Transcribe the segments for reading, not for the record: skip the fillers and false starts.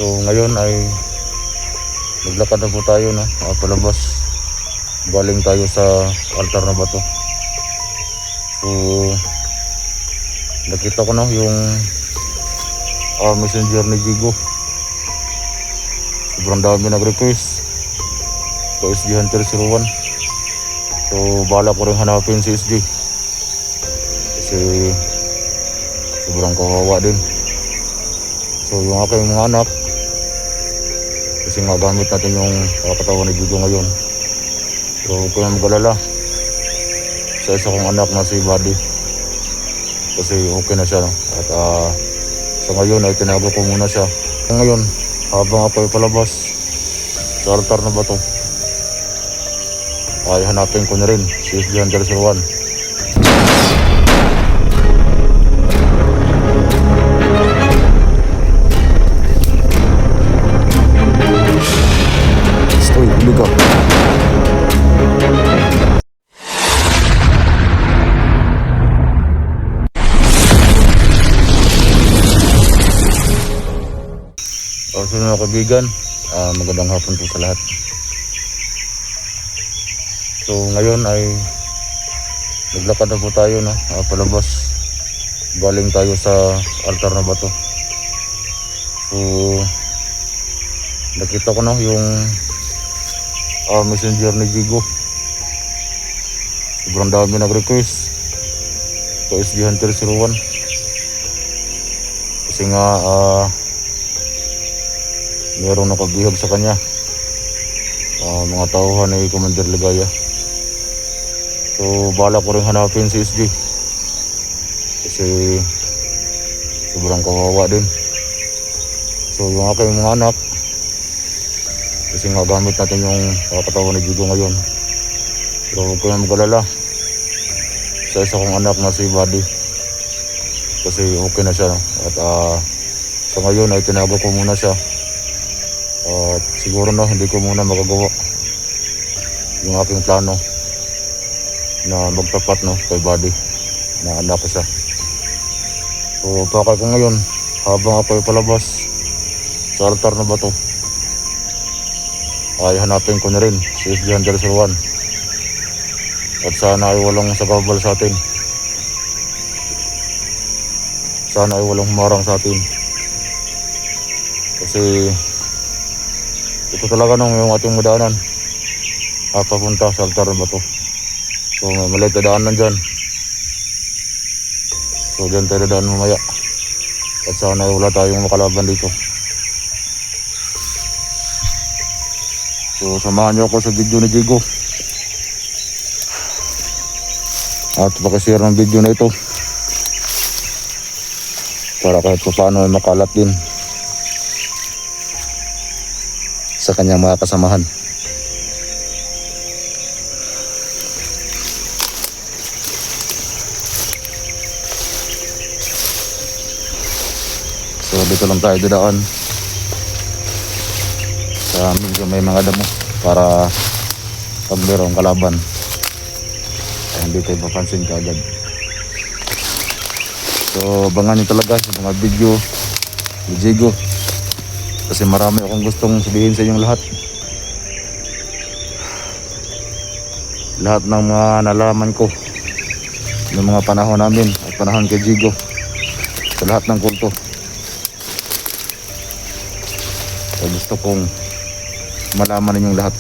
So ngayon ay naglakad na po tayo palabas. Galing tayo sa altar na bato. So nakita ko yung messenger ni Jigo. Sobrang dami nag-request sa SG Hunter 01. So bala ko rin hanapin si SG kasi sobrang kawawa din. So yung aking mga anak, kasi nga gamit natin yung katawan ni Jigo ngayon. So huwag ko na mag-alala sa isa kong anak na si Buddy, kasi okay na siya at sa ngayon ay tinago ko muna siya. Ngayon habang ako ay palabas sa altar na bato ay hanapin ko na rin si SG Hunter 01. Liga. So mga kaibigan, magandang hapon po sa lahat. So ngayon ay naglakad na po tayo palabas. Galing tayo sa altar na bato. So nakita ko yung messenger ni Jigo. Sobrang dami nag-request sa SG Hunter 01 kasi nga mayroong nakabihag sa kanya, mga tauhan ni Commander Ligaya. So bala ko rin hanapin si SG kasi sobrang kawawa din. So yung aking mga anak, kasi nga gamit natin yung katawan ni Jigo ngayon. Pero huwag ko na mag-alala sa isa kong anak na si Buddy, kasi okay na siya at sa ngayon ay tinago ko muna siya. At siguro hindi ko muna magagawa yung aking plano na magtapat kay Buddy na anak ko siya. So pakay ko ngayon habang ako ay palabas sa altar na bato ay hanapin ko na rin si SG Hunter 01 at sana ay walang sagabal sa atin, sana ay walang humarang sa atin, kasi ito talaga yung ating madaanan papunta sa altar na bato. So may maliit na daanan dyan, so dyan tayo daan mamaya at sana ay wala tayong makalaban dito. So samahan niyo ako sa video ni Jigo at pakishare ng video na ito para kahit paano ay makalat din sa kanyang mga kasamahan. So dito lang tayo dadaan sa medyo may mga damo para pag mayroong kalaban ay hindi tayo mapansin kaagad. So abangan nyo talaga sa mga video ni Jigo kasi marami akong gustong sabihin sa inyong lahat. Lahat ng mga nalaman ko ng mga panahon namin at panahon kay Jigo sa lahat ng kulto. So gusto kong malaman ninyong lahat.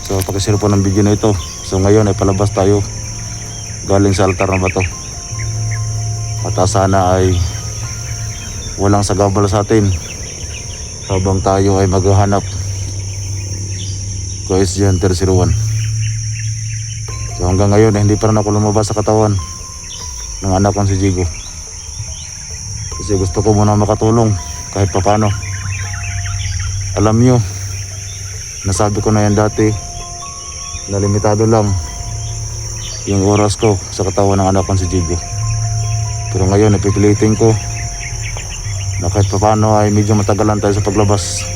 So pakishare po ng video na ito. So ngayon ay palabas tayo galing sa altar na bato at sana ay walang sagabal sa atin habang tayo ay maghahanap kay SG Hunter 01. So hanggang ngayon hindi pa rin ako lumabas sa katawan ng anak kong si Jigo kasi gusto ko muna makatulong kahit papano. Alam nyo, nasabi ko na yan dati na limitado lang yung oras ko sa katawan ng anak kong si Jigo, pero ngayon napipilitin ko na kahit papano ay medyo matagalan tayo sa paglabas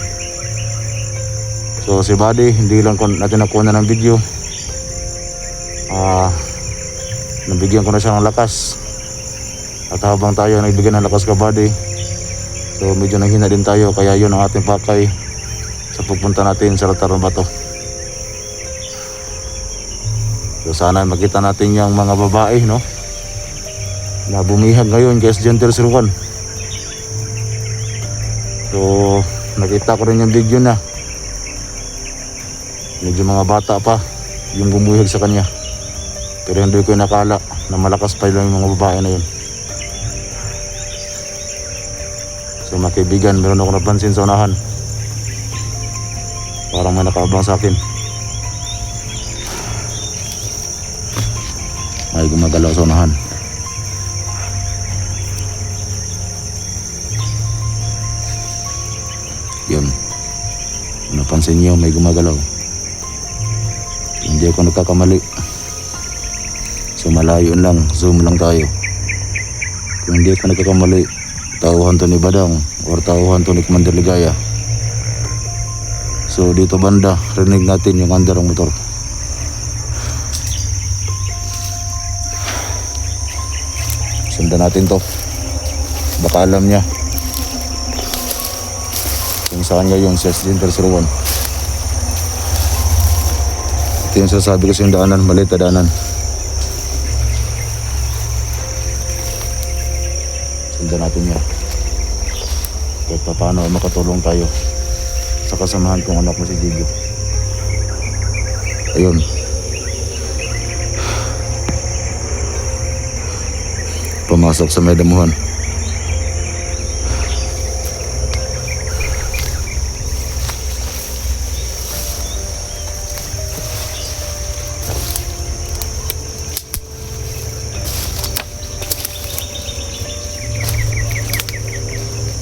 So si Buddy, hindi lang natin nakuha ng video. Nabigyan ko na siya ng lakas. At habang tayo nagbigyan ng lakas ka Buddy, so medyo nanghina din tayo. Kaya yun ang ating pakay sa pagpunta natin sa Latar ng Bato. So sana makita natin yung mga babae, no, na bumihag ngayon kay Gentle Sirwan. So nakita ko rin yung video na medyo mga bata pa yung bumihag sa kanya. Pero hindi ko nakala na malakas pa lang yung mga babae na yun. So mga kaibigan, meron ako napansin sa unahan. Parang may nakaabang sa akin. May gumagalaw sa unahan. Yun. Kung napansin niyo, may gumagalaw. Hindi ako nagkakamali. So malayo lang, zoom lang tayo. Kung hindi ako nagkakamali, tauhan to ni Badang or tauhan to ni Commander Ligaya. So dito banda, rinig natin yung andar ng motor. Sundan natin to. Baka alam niya kung saan niya yung Gentle Sirwan. Ito yung sasabi ko sa yung daanan, maliit na daanan. Sundan natin niya. Kahit paano makatulong tayo sa kasamahan kong anak mo si Gigi. Ayun. Pumasok sa may damuhan.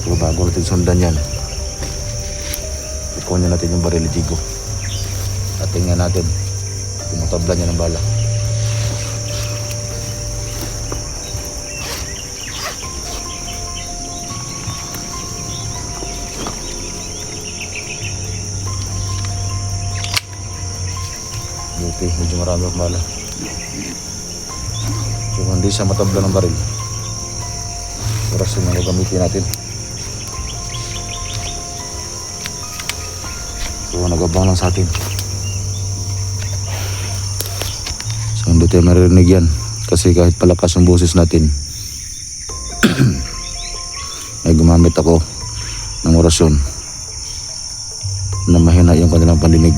So bago natin sundan yan, ipunin natin yung baril ni Jigo at tingnan natin kung matabla niya ng bala. Okay, medyo marami ang bala. So kung hindi siya matabla ng baril, oras yung gagamitin natin. So nagabang lang sa atin. So hindi tayo maririnig yan kasi kahit palakas yung boses natin ay gumamit ako ng orasyon na mahina yung kanilang pandinig.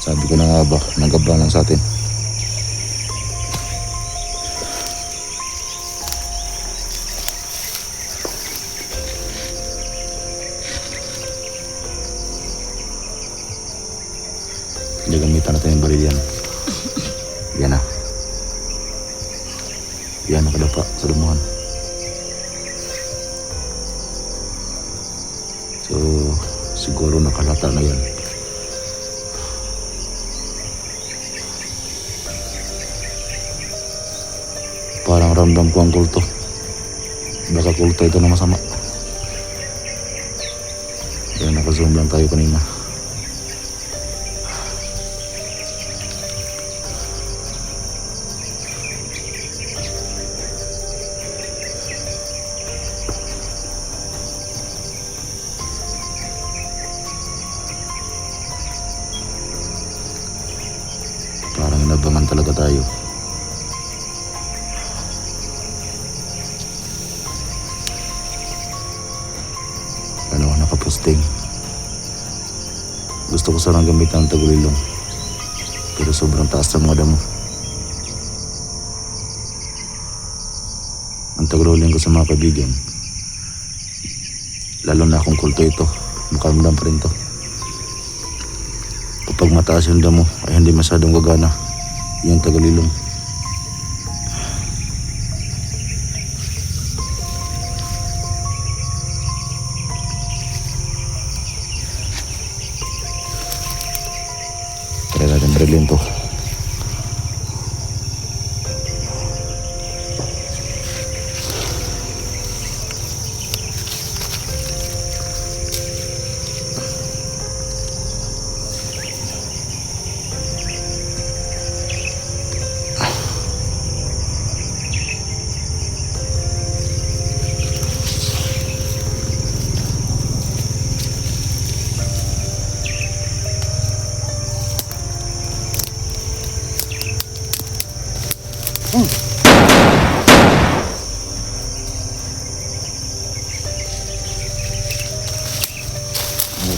Sabi ko na nga ba, nagabang lang sa atin. Gagamitan natin yung baril yan. Yan na. Yan, nakadapa sa lumuhan. So, siguro nakalata na yan. Parang ramdam ko ang kulto. Baka kulto ito na masama. Kaya naka-zoom lang tayo kanina. Parang inabangan talaga tayo. Nakaposting. Gusto ko sanang gamitan ng tagulilong, pero sobrang taas ng mga damo. Ang tagulilong ko sa mga kaibigan, lalo na kung kulto ito, makaramdam pa rin to. Kapag mataas yung damo ay hindi masyadong gagana yung tagulilong. Kaya natin brilin to.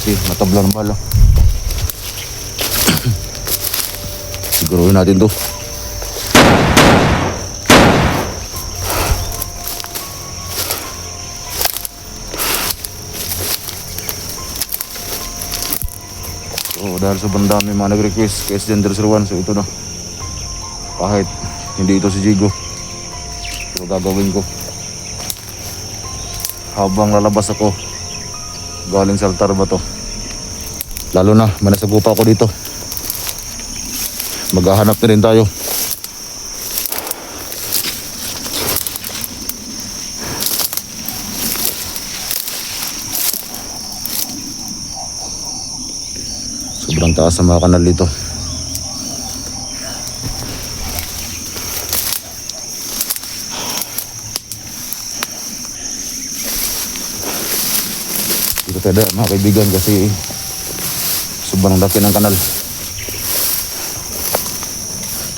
kasi matablang bala. Siguruhin natin to. So dahil sobrang dami mga nag-request kay SG-01, so ito na. Kahit hindi ito si Jigo, pero gagawin ko habang lalabas ako galing sa altar ba to. Lalo na manasagupa ako dito, maghahanap na rin tayo. Sobrang taas ng mga kanal dito. Dito tayo mga kaibigan kasi sobrang laki ng kanal.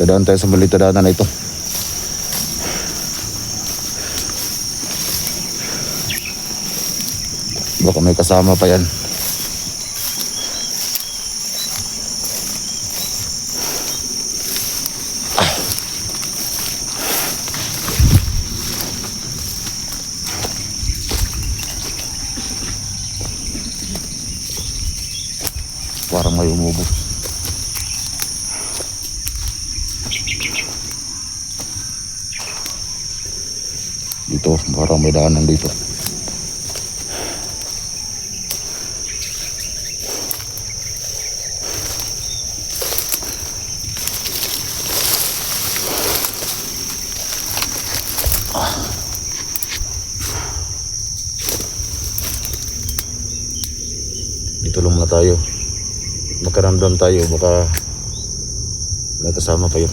Tadaan tayo sa maliit na daanan na ito. Baka may kasama pa yan. Parang may umubo. Dito, parang may daanan dito. Dito lang muna tayo. Makaramdam tayo, baka may kasama pa yun.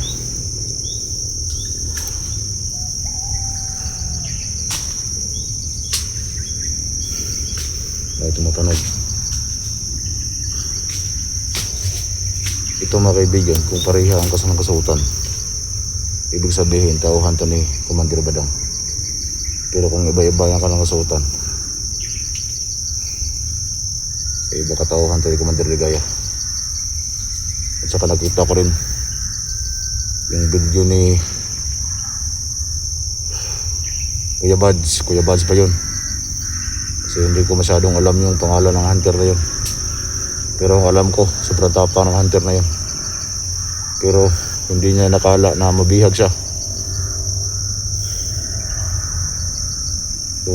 May tumutunog. Ito mga kaibigan, kung pareha ang kasunang kasuotan, ibig sabihin tauhan to ni Commander Badang. Pero kung iba-iba yung kalang kasuotan, iba katauhan to ni Commander Ligaya. At saka nakita ko rin yung video ni Kuya Bads pa yun. Kasi hindi ko masyadong alam yung pangalan ng hunter na yun. Pero ang alam ko, sobrang tapang ng hunter na yun. Pero hindi niya nakala na mabihag siya. So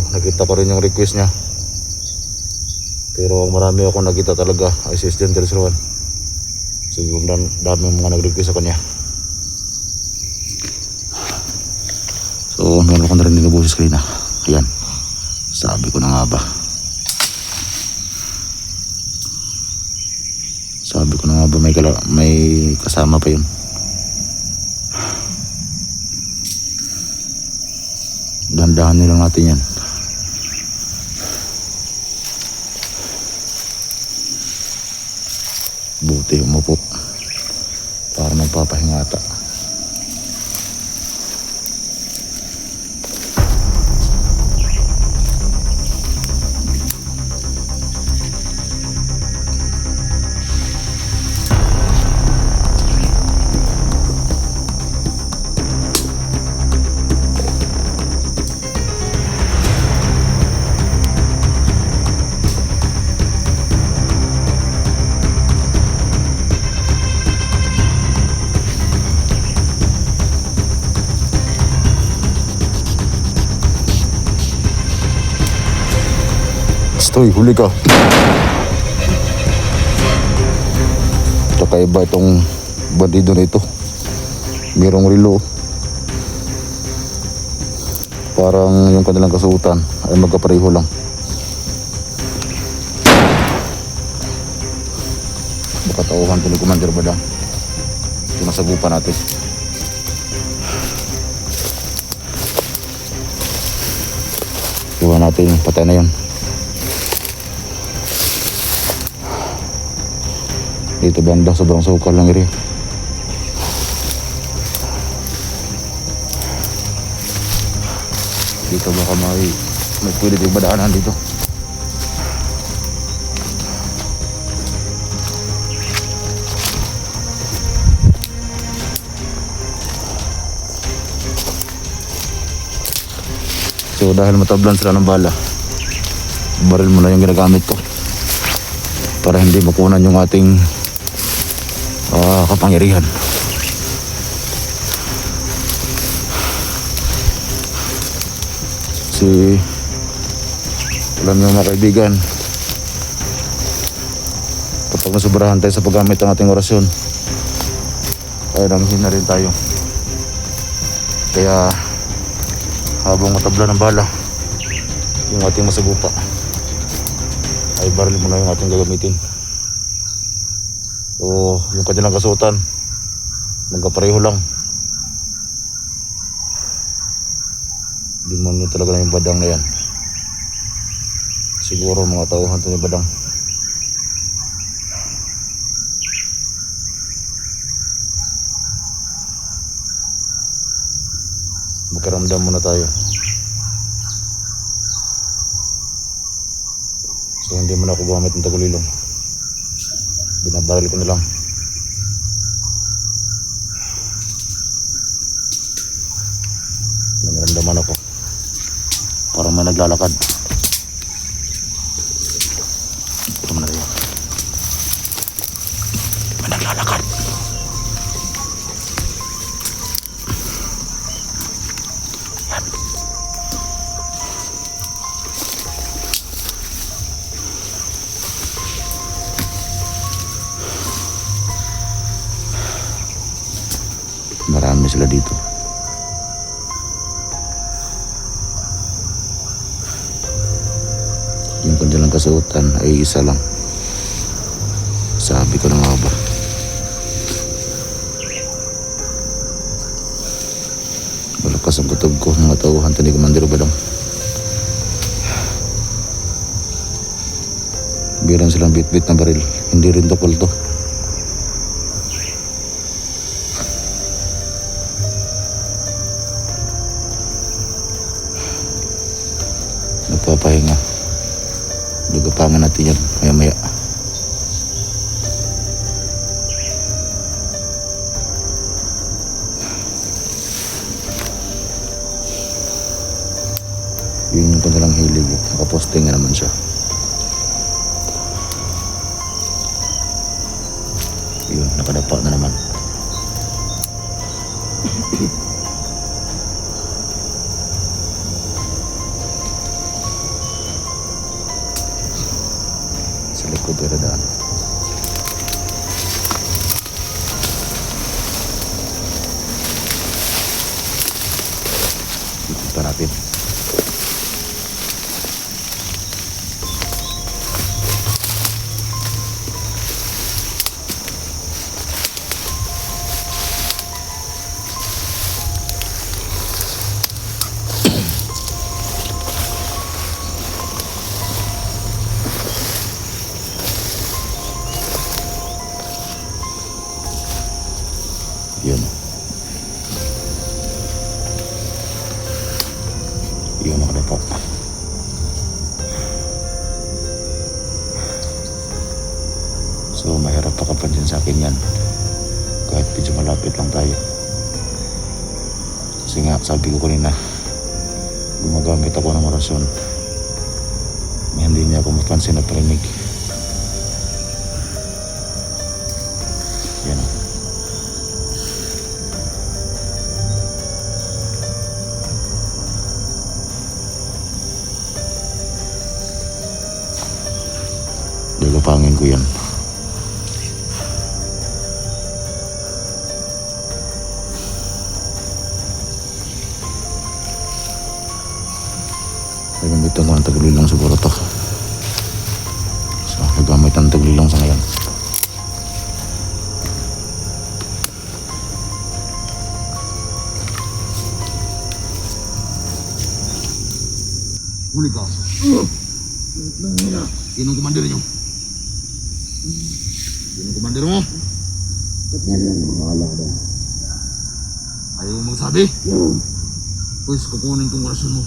nakita ko rin yung request niya. Pero marami akong nakita talaga ay si SG-01. So yung daming mga nag-request sa kanya. So meron ko na rin yung boses kanina. Ayan, sabi ko na nga ba, may kasama pa yun. Dahan-dahan nilang natin yan. Buti umupo para magpapahingata. Stoy, huli ka. Kakaiba itong bandido na ito. Merong relo. Parang yung kanilang kasuotan ay magkapareho lang. Baka tauhan ito ni Commander Badang. Sinasagupan natin. Iwan natin, patay na yan. Dito banda, sobrang sukal lang rin. Dito baka may pwede tayong badaanan dito. So dahil matablan sila ng bala, baril mo na yung ginagamit ko para hindi makunan yung ating kapangyarihan. Kasi alam niyo mga kaibigan, kapag nasubrahan tayo sa paggamit ng ating orasyon ay nanghina rin tayo. Kaya habang matabla ng bala yung ating masagupa ay baril muna yung ating gagamitin. So yung kanilang kasuotan magkapareho lang. Hindi man yun talaga na yung badang na yan. Siguro mga tauhan to ni badang. Magkaramdam muna tayo. So hindi mo na ako gumamit ng tagulilong. Binabaril ko na lang. Nangyaramdaman ako. Parang may naglalakad. Ito mo na rin. May naglalakad. Yan. Marami sila dito. Yung kanilang kasuotan ay isa lang. Sabi ko na nga ba, malakas ang kutob ko mga tauhan to ni Commander Badang. Bilang silang bit-bit na baril, hindi rin tukol to. Nagpapahinga. Dugapangan natin yan maya-maya. Yun yung kanilang hilig. Nakaposting na naman siya. Yun, nakadapa na naman. Sa likod ay radaan. Ikot pa natin. Yun. Yun nakadapa. So mahirap pakapansin sa akin yan. Kahit medyo malapit lang tayo. Kasi nga sabi ko kanina, gumagamit ako ng orasyon. Hindi niya ako mapansin at parinig. Yan. Gagapangin ko yan. Gagamitan ko ng tagulilong siguro to. So gagamit ng tagulilong sa ngayon. Huli ka. Sinong komander niyo? Sinong komander mo? Ayaw mo magsabi? Pues kukunin kong orasyon mo.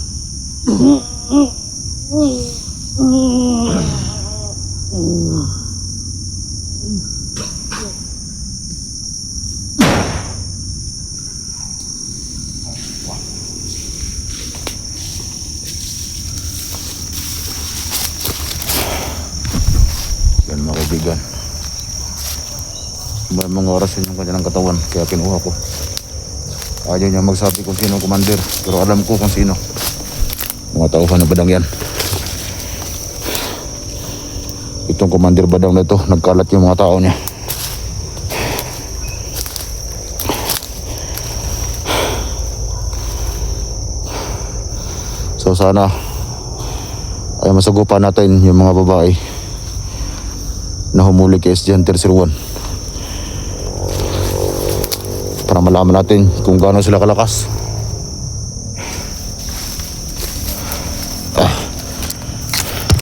Yan mga kaibigan. May mga oras yun yung kanilang katawan, kaya kinuha ko. Ayaw niya magsabi kung sino ang commander, pero alam ko kung sino. Mga tauhan na badang yan. Itong commander badang na ito, nagkalat yung mga tao niya. So sana ay masagupan natin yung mga babae na humuli kay SG Hunter 01 para malaman natin kung gaano sila kalakas.